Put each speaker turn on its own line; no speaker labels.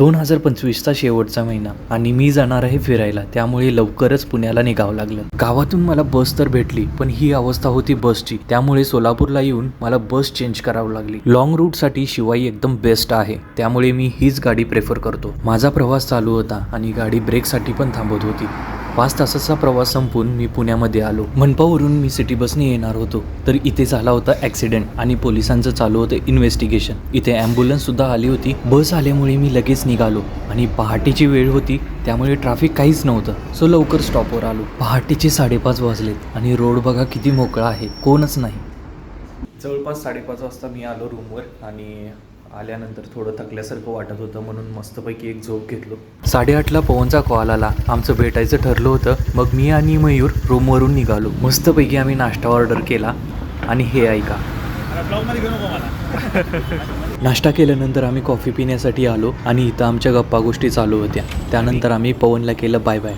2025चा शेवटचा महिना आणि मी जाणार आहे फिरायला, त्यामुळे लवकरच पुण्याला निघावं लागलं. गावातून मला बस तर भेटली, पण ही अवस्था होती बसची, त्यामुळे सोलापूरला येऊन मला बस चेंज करावी लागली. लॉंग रूटसाठी शिवाई एकदम बेस्ट आहे, त्यामुळे मी हीच गाडी प्रेफर करतो. माझा प्रवास चालू होता आणि गाडी ब्रेकसाठी पण थांबत होती. 5 तासाचा प्रवास संपून मी पुण्यामध्ये आलो. मनपावरून मी सिटी बसने येणार होतो, तर इथे झाला होता ॲक्सिडेंट आणि पोलिसांचं चालू होतं इन्व्हेस्टिगेशन. इथे ॲम्ब्युलन्स सुद्धा आली होती. बस आल्यामुळे मी लगेच निघालो आणि पहाटेची वेळ होती, त्यामुळे ट्रॅफिक काहीच नव्हतं. सो लवकर स्टॉपवर आलो. पहाटेचे 5:30 वाजलेत आणि रोड बघा किती मोकळा आहे, कोणच नाही. जवळपास 5:30 वाजता मी आलो रूमवर आणि आल्यानंतर थोडं थकल्यासारखं वाटत होतं, म्हणून मस्तपैकी एक झोप घेतलो. 8:30ला पवनचा कॉल आला. आमचं भेटायचं ठरलं होतं. मग मी आणि मयूर रूमवरून निघालो. मस्तपैकी आम्ही नाश्ता ऑर्डर केला आणि हे ऐका. नाश्ता केल्यानंतर आम्ही कॉफी पिण्यासाठी आलो आणि इथं आमच्या गप्पा गोष्टी चालू होत्या. त्यानंतर आम्ही पवनला केलं बाय बाय.